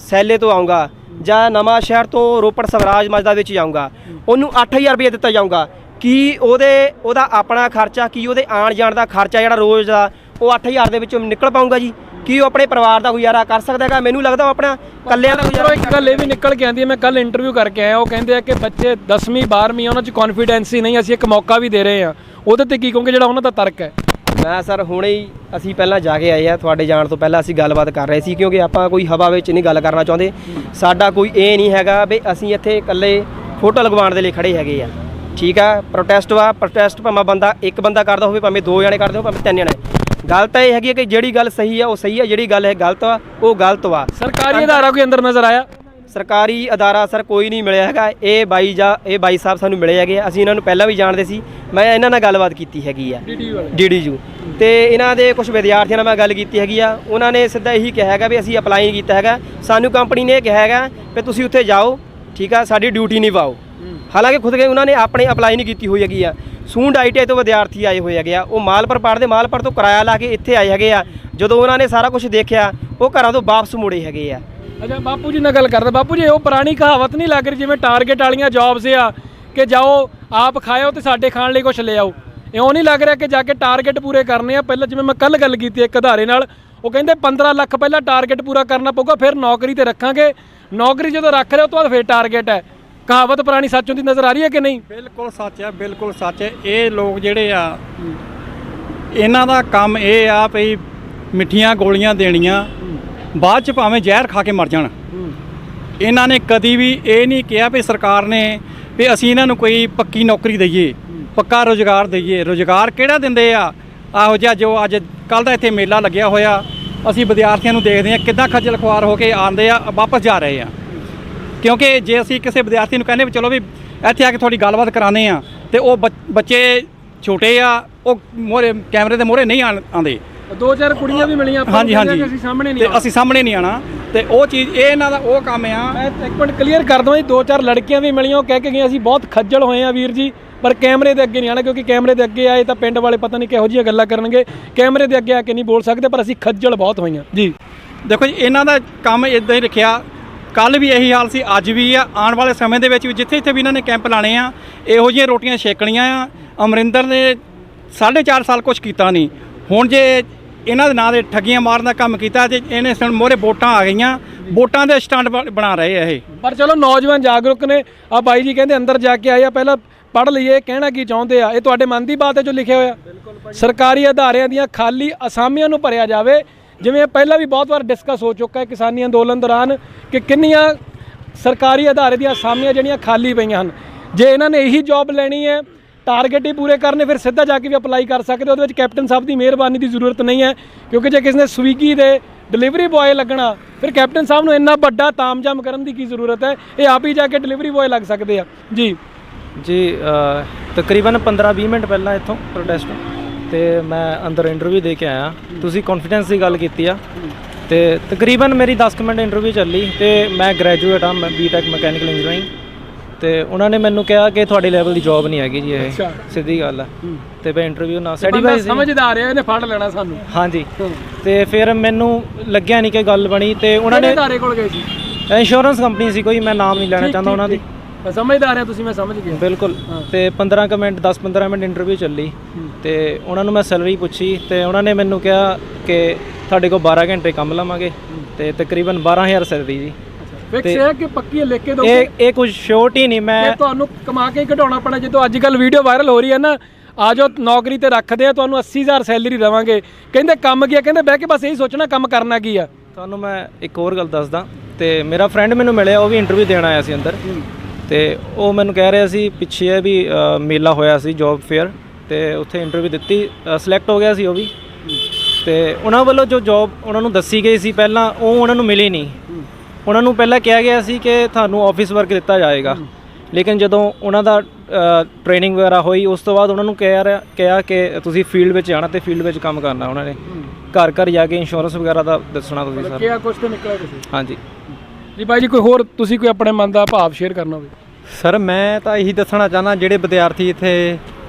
ਸੈਲੇ ਤੋਂ ਆਊਗਾ ਜਾਂ ਨਵਾਂ ਸ਼ਹਿਰ ਤੋਂ ਰੋਪੜ ਸਵਰਾਜ ਮਜਦਾ ਵਿੱਚ ਜਾਊਗਾ, ਉਹਨੂੰ 8000 ਰੁਪਏ ਦਿੱਤਾ ਜਾਊਗਾ। ਕੀ ਉਹਦਾ ਆਪਣਾ ਖਰਚਾ, ਕੀ ਉਹਦੇ ਆਉਣ ਜਾਣ ਦਾ ਖਰਚਾ ਜਿਹੜਾ ਰੋਜ਼ ਦਾ, ਉਹ 8000 ਦੇ ਵਿੱਚੋਂ ਨਿਕਲ ਪਾਊਗਾ ਜੀ? ਕੀ ਉਹ ਆਪਣੇ ਪਰਿਵਾਰ ਦਾ ਗੁਜ਼ਾਰਾ ਕਰ ਸਕਦਾ ਹੈਗਾ? ਮੈਨੂੰ ਲੱਗਦਾ ਉਹ ਆਪਣਾ ਇਕੱਲਿਆਂ ਦਾ ਗੁਜ਼ਾਰਾ। ਇੱਕ ਗੱਲ ਇਹ ਵੀ ਨਿਕਲ ਕੇ ਆਉਂਦੀ ਹੈ, ਮੈਂ ਕੱਲ ਇੰਟਰਵਿਊ ਕਰਕੇ ਆਇਆ, ਉਹ ਕਹਿੰਦੇ ਆ ਕਿ ਬੱਚੇ 10ਵੀਂ 12ਵੀਂ ਉਹਨਾਂ 'ਚ ਕੌਨਫੀਡੈਂਸ ਹੀ ਨਹੀਂ, ਅਸੀਂ ਇੱਕ ਮੌਕਾ ਵੀ ਦੇ ਰਹੇ ਹਾਂ। ਉਹਦੇ ਤੇ ਕੀ ਕਹੋਗੇ ਜਿਹੜਾ ਉਹਨਾਂ ਦਾ ਤਰਕ ਹੈ? ਮੈਂ ਸਰ ਹੁਣੇ ਹੀ, ਅਸੀਂ ਪਹਿਲਾਂ ਜਾ ਕੇ ਆਏ ਆ, ਤੁਹਾਡੇ ਜਾਣ ਤੋਂ ਪਹਿਲਾਂ ਅਸੀਂ ਗੱਲਬਾਤ ਕਰ ਰਹੇ ਸੀ, ਕਿਉਂਕਿ ਆਪਾਂ ਕੋਈ ਹਵਾ ਵਿੱਚ ਨਹੀਂ ਗੱਲ ਕਰਨਾ ਚਾਹੁੰਦੇ। ਸਾਡਾ ਕੋਈ ਇਹ ਨਹੀਂ ਹੈਗਾ ਵੀ ਅਸੀਂ ਇੱਥੇ ਇਕੱਲੇ ਫੋਟੋ ਲਗਵਾਉਣ ਦੇ ਲਈ ਖੜੇ ਹੈਗੇ ਆ। ਠੀਕ ਆ, ਪ੍ਰੋਟੈਸਟ ਭਾਵੇਂ ਇੱਕ ਬੰਦਾ ਕਰਦਾ ਹੋਵੇ, ਭਾਵੇਂ 2 ਜਣੇ ਕਰਦੇ ਹੋ, ਭਾਵੇਂ 3 ਜਣੇ। ਗੱਲ ਤਾਂ ਇਹ ਹੈਗੀ ਹੈ ਕਿ ਜਿਹੜੀ ਗੱਲ ਸਹੀ ਆ ਉਹ ਸਹੀ ਆ, ਜਿਹੜੀ ਗੱਲ ਹੈ ਗਲਤ ਆ ਉਹ ਗਲਤ ਵਾ। ਸਰਕਾਰੀ ਅਦਾਰਾ ਕੋਈ ਅੰਦਰ ਨਜ਼ਰ ਆਇਆ? ਸਰਕਾਰੀ ਅਦਾਰਾ ਸਰ ਕੋਈ ਨਹੀਂ ਮਿਲਿਆ ਹੈਗਾ। ਇਹ ਬਾਈ ਸਾਹਿਬ ਸਾਨੂੰ ਮਿਲੇ ਹੈਗੇ, ਅਸੀਂ ਇਹਨਾਂ ਨੂੰ ਪਹਿਲਾਂ ਵੀ ਜਾਣਦੇ ਸੀ। ਮੈਂ ਇਹਨਾਂ ਨਾਲ ਗੱਲਬਾਤ ਕੀਤੀ ਹੈਗੀ ਆ, DDU, ਤੇ ਇਹਨਾਂ ਦੇ ਕੁਝ ਵਿਦਿਆਰਥੀਆਂ ਨਾਲ ਮੈਂ ਗੱਲ ਕੀਤੀ ਹੈਗੀ ਆ। ਉਹਨਾਂ ਨੇ ਸਿੱਧਾ ਇਹੀ ਕਿਹਾ ਹੈਗਾ ਵੀ ਅਸੀਂ ਅਪਲਾਈ ਕੀਤਾ ਹੈਗਾ, ਸਾਨੂੰ ਕੰਪਨੀ ਨੇ ਇਹ ਕਿਹਾ ਹੈਗਾ ਵੀ ਤੁਸੀਂ ਉੱਥੇ ਜਾਓ, ਠੀਕ ਆ, ਸਾਡੀ ਡਿਊਟੀ ਨਿਭਾਓ। ਹਾਲਾਂਕਿ ਖੁਦ ਕੇ ਉਹਨਾਂ ਨੇ ਆਪਣੇ ਅਪਲਾਈ ਨਹੀਂ ਕੀਤੀ ਹੋਈ ਹੈਗੀ ਆ। ਸੂੰਡ ITI ਤੋਂ ਵਿਦਿਆਰਥੀ ਆਏ ਹੋਏ ਹੈਗੇ ਆ, ਉਹ ਮਾਲਪੁਰ ਪੜ੍ਹਦੇ, ਮਾਲਪੁਰ ਤੋਂ ਕਿਰਾਇਆ ਲਾ ਕੇ ਇੱਥੇ ਆਏ ਹੈਗੇ ਆ। ਜਦੋਂ ਉਹਨਾਂ ਨੇ ਸਾਰਾ ਕੁਝ ਦੇਖਿਆ, ਉਹ ਘਰਾਂ ਤੋਂ ਵਾਪਸ ਮੁੜੇ ਹੈਗੇ ਆ। ਅੱਛਾ, ਬਾਪੂ ਜੀ ਨਾਲ ਗੱਲ ਕਰਦਾ। ਬਾਪੂ ਜੀ, ਉਹ ਪੁਰਾਣੀ ਕਹਾਵਤ ਨਹੀਂ ਲੱਗ ਰਹੀ ਜਿਵੇਂ ਟਾਰਗੇਟ ਵਾਲੀਆਂ ਜੌਬਸ ਆ ਕਿ ਜਾਓ ਆਪ ਖਾਓ ਤੇ ਸਾਡੇ ਖਾਣ ਲਈ ਕੁਝ ਲੈ ਆਓ? ਇਉਂ ਨਹੀਂ ਲੱਗ ਰਿਹਾ ਕਿ ਜਾ ਕੇ ਟਾਰਗੇਟ ਪੂਰੇ ਕਰਨੇ ਆ? ਪਹਿਲਾਂ ਜਿਵੇਂ ਮੈਂ ਕੱਲ ਗੱਲ ਕੀਤੀ ਇੱਕ ਅਧਾਰੇ ਨਾਲ, ਉਹ ਕਹਿੰਦੇ 15 ਲੱਖ ਪਹਿਲਾਂ ਟਾਰਗੇਟ ਪੂਰਾ ਕਰਨਾ ਪਊਗਾ, ਫਿਰ ਨੌਕਰੀ ਤੇ ਰੱਖਾਂਗੇ। ਨੌਕਰੀ ਜਦੋਂ ਰੱਖ ਰਹੇ ਹੋ ਤੋਂ ਬਾਅਦ ਫਿਰ ਟਾਰਗੇਟ ਹੈ। ਕਹਾਵਤ ਪੁਰਾਣੀ ਸੱਚ ਹੁੰਦੀ ਨਜ਼ਰ ਆ ਰਹੀ ਹੈ ਕਿ ਨਹੀਂ? ਬਿਲਕੁਲ ਸੱਚ ਹੈ, ਬਿਲਕੁਲ ਸੱਚ ਹੈ। ਇਹ ਲੋਕ ਜਿਹੜੇ ਆ, ਇਹਨਾਂ ਦਾ ਕੰਮ ਇਹ ਆ ਵੀ ਮਿੱਠੀਆਂ ਗੋਲੀਆਂ ਦੇਣੀਆਂ, ਬਾਅਦ ਚ ਭਾਵੇਂ ਜ਼ਹਿਰ ਖਾ ਕੇ ਮਰ ਜਾਣ। ਇਹਨਾਂ ਨੇ ਕਦੀ ਵੀ ਇਹ ਨਹੀਂ ਕਿਹਾ ਵੀ ਸਰਕਾਰ ਨੇ ਵੀ ਅਸੀਂ ਇਹਨਾਂ ਨੂੰ ਕੋਈ ਪੱਕੀ ਨੌਕਰੀ ਦਈਏ, ਪੱਕਾ ਰੁਜ਼ਗਾਰ ਦਈਏ। ਰੁਜ਼ਗਾਰ ਕਿਹੜਾ ਦਿੰਦੇ ਆ? ਇਹੋ ਜਿਹਾ ਜੋ ਅੱਜ ਕੱਲ੍ਹ ਦਾ ਇੱਥੇ ਮੇਲਾ ਲੱਗਿਆ ਹੋਇਆ, ਅਸੀਂ ਵਿਦਿਆਰਥੀਆਂ ਨੂੰ ਦੇਖਦੇ ਹਾਂ ਕਿੱਦਾਂ ਖੱਜਲ ਖੁਆਰ ਹੋ ਕੇ ਆਉਂਦੇ ਆ, ਵਾਪਸ ਜਾ ਰਹੇ ਆ। ਕਿਉਂਕਿ ਜੇ ਅਸੀਂ ਕਿਸੇ ਵਿਦਿਆਰਥੀ ਨੂੰ ਕਹਿੰਦੇ ਵੀ ਚਲੋ ਵੀ ਇੱਥੇ ਆ ਕੇ ਥੋੜੀ ਗੱਲਬਾਤ ਕਰਾਉਂਦੇ ਆ, ਤੇ ਉਹ ਬੱਚੇ ਛੋਟੇ ਆ, ਉਹ ਮੋਹਰੇ ਕੈਮਰੇ ਦੇ ਮੋਹਰੇ ਨਹੀਂ ਆਉਂਦੇ। 2-4 ਕੁੜੀਆਂ ਵੀ ਮਿਲੀਆਂ, ਹਾਂਜੀ, ਅਸੀਂ ਸਾਹਮਣੇ ਨਹੀਂ ਆਣਾ, ਤੇ ਉਹ ਚੀਜ਼ ਇਹ ਇਹਨਾਂ ਦਾ ਉਹ ਕੰਮ ਆ। ਮੈਂ ਇੱਕ ਮਿੰਟ ਕਲੀਅਰ ਕਰ ਦਵਾਂ ਜੀ, 2-4 ਲੜਕੀਆਂ ਵੀ ਮਿਲੀਆਂ, ਉਹ ਕਹਿ ਕੇ ਗਈਆਂ ਅਸੀਂ ਬਹੁਤ ਖੱਜਲ ਹੋਏ ਆ ਵੀਰ ਜੀ, ਪਰ ਕੈਮਰੇ ਦੇ ਅੱਗੇ ਨਹੀਂ ਆਣਾ, ਕਿਉਂਕਿ ਕੈਮਰੇ ਦੇ ਅੱਗੇ ਆਏ ਤਾਂ ਪਿੰਡ ਵਾਲੇ ਪਤਾ ਨਹੀਂ ਕਿਹੋ ਜਿਹੀਆਂ ਗੱਲਾਂ ਕਰਨਗੇ, ਕੈਮਰੇ ਦੇ ਅੱਗੇ ਆ ਕੇ ਨਹੀਂ ਬੋਲ ਸਕਦੇ, ਪਰ ਅਸੀਂ ਖੱਜਲ ਬਹੁਤ ਹੋਈਆਂ ਜੀ। ਦੇਖੋ ਜੀ, ਇਹਨਾਂ ਦਾ ਕੰਮ ਇੱਦਾਂ ਹੀ ਰੱਖਿਆ, ਕੱਲ ਵੀ ਇਹੀ ਹਾਲ ਸੀ, ਅੱਜ ਵੀ ਆ, ਆਉਣ ਵਾਲੇ ਸਮੇਂ ਦੇ ਵਿੱਚ ਵੀ ਜਿੱਥੇ ਵੀ ਇਹਨਾਂ ਨੇ ਕੈਂਪ ਲਾਣੇ ਆ, ਇਹੋ ਜਿਹੀਆਂ ਰੋਟੀਆਂ ਛੇਕਣੀਆਂ ਆ। ਅਮਰਿੰਦਰ ਨੇ 4.5 ਸਾਲ ਕੁਛ ਕੀਤਾ ਨਹੀਂ, ਹੁਣ ਜੇ ਇਹਨਾਂ ਦੇ ਨਾਂ ਦੇ ਠੱਗੀਆਂ ਮਾਰਨ ਦਾ ਕੰਮ ਕੀਤਾ ਤੇ ਇਹਨੇ ਹੁਣ ਮੋਹਰੇ ਵੋਟਾਂ ਆ ਗਈਆਂ, ਵੋਟਾਂ ਦੇ ਸਟੰਟ ਬਣਾ ਰਹੇ ਆ ਇਹ। ਪਰ ਚਲੋ ਨੌਜਵਾਨ ਜਾਗਰੂਕ ਨੇ। ਆ ਬਾਈ ਜੀ ਕਹਿੰਦੇ ਅੰਦਰ ਜਾ ਕੇ ਆਏ ਆ, ਪਹਿਲਾਂ ਪੜ੍ਹ ਲਈਏ, ਕਹਿਣਾ ਕੀ ਚਾਹੁੰਦੇ ਆ? ਇਹ ਤੁਹਾਡੇ ਮਨ ਦੀ ਬਾਤ ਹੈ ਜੋ ਲਿਖਿਆ ਹੋਇਆ? ਸਰਕਾਰੀ ਅਦਾਰਿਆਂ ਦੀਆਂ ਖਾਲੀ ਅਸਾਮੀਆਂ ਨੂੰ ਭਰਿਆ ਜਾਵੇ। ਜਿਵੇਂ ਪਹਿਲਾਂ ਵੀ ਬਹੁਤ ਵਾਰ ਡਿਸਕਸ ਹੋ ਚੁੱਕਾ ਹੈ ਕਿਸਾਨੀ ਅੰਦੋਲਨ ਦੌਰਾਨ ਕਿ ਕਿੰਨੀਆਂ ਸਰਕਾਰੀ ਅਦਾਰੇ ਦੀਆਂ ਅਸਾਮੀਆਂ ਜਿਹੜੀਆਂ ਖਾਲੀ ਪਈਆਂ ਹਨ। ਜੇ ਇਹਨਾਂ ਨੇ ਇਹੀ ਜੌਬ ਲੈਣੀ ਹੈ, ਟਾਰਗੇਟ ਹੀ ਪੂਰੇ ਕਰਨੇ, ਫਿਰ ਸਿੱਧਾ ਜਾ ਕੇ ਵੀ ਅਪਲਾਈ ਕਰ ਸਕਦੇ। ਉਹਦੇ ਵਿੱਚ ਕੈਪਟਨ ਸਾਹਿਬ ਦੀ ਮਿਹਰਬਾਨੀ ਦੀ ਜ਼ਰੂਰਤ ਨਹੀਂ ਹੈ, ਕਿਉਂਕਿ ਜੇ ਕਿਸੇ ਨੇ ਸਵੀਗੀ ਦੇ ਡਿਲੀਵਰੀ ਬॉय ਲੱਗਣਾ, ਫਿਰ ਕੈਪਟਨ ਸਾਹਿਬ ਨੂੰ ਇੰਨਾ ਵੱਡਾ ਤਾਮਝਾਮ ਕਰਨ ਦੀ ਕੀ ਜ਼ਰੂਰਤ ਹੈ। ਇਹ ਆਪ ਹੀ ਜਾ ਕੇ ਡਿਲੀਵਰੀ ਬॉय ਲੱਗ ਸਕਦੇ ਆ ਜੀ। ਤਕਰੀਬਨ 15-20 ਮਿੰਟ ਪਹਿਲਾਂ ਇੱਥੋਂ ਪ੍ਰੋਟੈਸਟ ਤੇ ਮੈਂ ਅੰਦਰ ਇੰਟਰਵਿਊ ਦੇ ਕੇ ਆਇਆ। ਤੁਸੀਂ ਕੌਨਫੀਡੈਂਸ ਦੀ ਗੱਲ ਕੀਤੀ ਆ ਤੇ ਤਕਰੀਬਨ ਮੇਰੀ 10 ਮਿੰਟ ਇੰਟਰਵਿਊ ਚੱਲੀ ਤੇ ਮੈਂ ਗ੍ਰੈਜੂਏਟ ਹਾਂ, ਮੈਂ ਬੀਟੈਕ ਮਕੈਨੀਕਲ ਇੰਜੀਨੀਅਰਿੰਗ ਤੇ ਉਹਨਾਂ ਨੇ ਮੈਨੂੰ ਕਿਹਾ ਕਿ ਤੁਹਾਡੇ ਲੈਵਲ ਦੀ ਜੌਬ ਨਹੀਂ ਹੈਗੀ ਜੀ, ਇਹ ਸਿੱਧੀ ਗੱਲ ਆ। ਤੇ ਮੈਂ ਇੰਟਰਵਿਊ ਨਾਲ ਸੈਟੀਸਫਾਈ ਸੀ, ਸਮਝਦਾਰ ਆ, ਇਹਨੇ ਫੜ ਲੈਣਾ ਸਾਨੂੰ। ਹਾਂਜੀ, ਤੇ ਫਿਰ ਮੈਨੂੰ ਲੱਗਿਆ ਨਹੀਂ ਕਿ ਗੱਲ ਬਣੀ ਤੇ ਉਹਨਾਂ ਨੇ ਅਦਾਰੇ ਕੋਲ ਗਏ ਸੀ, ਇੰਸ਼ੋਰੈਂਸ ਕੰਪਨੀ ਸੀ ਕੋਈ, ਮੈਂ ਨਾਮ ਨਹੀਂ ਲੈਣਾ ਚਾਹੁੰਦਾ ਉਹਨਾਂ ਦੀ। ਸਮਝਦਾਰ ਆ ਤੁਸੀਂ, ਮੈਂ ਸਮਝ ਗਿਆ ਬਿਲਕੁਲ। ਤੇ 15 ਮਿੰਟ 10-15 ਮਿੰਟ ਇੰਟਰਵਿਊ ਚੱਲੀ ਤੇ ਉਹਨਾਂ ਨੂੰ ਮੈਂ ਸੈਲਰੀ ਪੁੱਛੀ ਤੇ ਉਹਨਾਂ ਨੇ ਮੈਨੂੰ ਕਿਹਾ ਕਿ ਤੁਹਾਡੇ ਕੋਲ 12 ਘੰਟੇ ਕੰਮ ਲਵਾਂਗੇ ਤੇ ਤਕਰੀਬਨ 12,000 ਸੈਲਰੀ ਜੀ। ਫਿਕਸ ਹੈ ਕਿ ਪੱਕੀ ਲਿਖ ਕੇ ਦੋ? ਇਹ ਕੁਝ ਸ਼ੋਰਟ ਹੀ ਨਹੀਂ, ਮੈਂ ਤੁਹਾਨੂੰ ਕਮਾ ਕੇ ਘਟਾਉਣਾ ਪੈਣਾ। ਜਦੋਂ ਅੱਜ ਕੱਲ ਵੀਡੀਓ ਵਾਇਰਲ ਹੋ ਰਹੀ ਹੈ ਨਾ, ਆ ਜਾਓ ਨੌਕਰੀ ਤੇ ਰੱਖਦੇ ਆ, ਤੁਹਾਨੂੰ 80,000 ਸੈਲਰੀ ਦੇਵਾਂਗੇ। ਕਹਿੰਦੇ ਕੰਮ ਕੀ ਆ? ਕਹਿੰਦੇ ਬਹਿ ਕੇ ਬਸ ਇਹੀ ਸੋਚਣਾ ਕੰਮ ਕਰਨਾ ਕੀ ਆ। ਤੁਹਾਨੂੰ ਮੈਂ ਇੱਕ ਹੋਰ ਗੱਲ ਦੱਸਦਾ। ਤੇ ਮੇਰਾ ਫਰੈਂਡ ਮੈਨੂੰ ਮਿਲਿਆ, ਉਹ ਵੀ ਇੰਟਰਵਿਊ ਦੇਣ ਆਇਆ ਸੀ ਅੰਦਰ ਤੇ ਉਹ ਮੈਨੂੰ ਕਹਿ ਰਿਹਾ ਸੀ ਪਿੱਛੇ ਹੈ ਵੀ ਮੇਲਾ ਹੋਇਆ ਸੀ ਜੌਬ ਫੇਅਰ ਤੇ ਉੱਥੇ ਇੰਟਰਵਿਊ ਦਿੱਤੀ, ਸਿਲੈਕਟ ਹੋ ਗਿਆ ਸੀ ਉਹ ਵੀ। ਤੇ ਉਹਨਾਂ ਵੱਲੋਂ ਜੋ ਜੌਬ ਉਹਨਾਂ ਨੂੰ ਦੱਸੀ ਗਈ ਸੀ ਪਹਿਲਾਂ, ਉਹ ਉਹਨਾਂ ਨੂੰ ਮਿਲੀ ਨਹੀਂ। ਉਹਨਾਂ ਨੂੰ ਪਹਿਲਾਂ ਕਿਹਾ ਗਿਆ ਸੀ ਕਿ ਤੁਹਾਨੂੰ ਆਫਿਸ ਵਰਕ ਦਿੱਤਾ ਜਾਏਗਾ, ਲੇਕਿਨ ਜਦੋਂ ਉਹਨਾਂ ਦਾ ਟ੍ਰੇਨਿੰਗ ਵਗੈਰਾ ਹੋਈ ਉਸ ਤੋਂ ਬਾਅਦ ਉਹਨਾਂ ਨੂੰ ਕਿਹਾ ਕਿ ਤੁਸੀਂ ਫੀਲਡ ਵਿੱਚ ਜਾਣਾ ਤੇ ਫੀਲਡ ਵਿੱਚ ਕੰਮ ਕਰਨਾ। ਉਹਨਾਂ ਨੇ ਘਰ ਘਰ ਜਾ ਕੇ ਇੰਸ਼ੋਰੈਂਸ ਵਗੈਰਾ ਦਾ ਦੱਸਣਾ ਤੁਸੀਂ ਸਰ। ਕਿਹਾ ਕੁਝ ਤੇ ਨਿਕਲਿਆ ਤੁਸੀਂ? ਹਾਂਜੀ ਜੀ ਬਾਈ ਜੀ, ਕੋਈ ਹੋਰ ਤੁਸੀਂ ਕੋਈ ਆਪਣੇ ਮਨ ਦਾ ਭਾਵ ਸ਼ੇਅਰ ਕਰਨਾ ਹੋਵੇ? ਸਰ ਮੈਂ ਤਾਂ ਇਹੀ ਦੱਸਣਾ ਚਾਹੁੰਦਾ, ਜਿਹੜੇ ਵਿਦਿਆਰਥੀ ਇੱਥੇ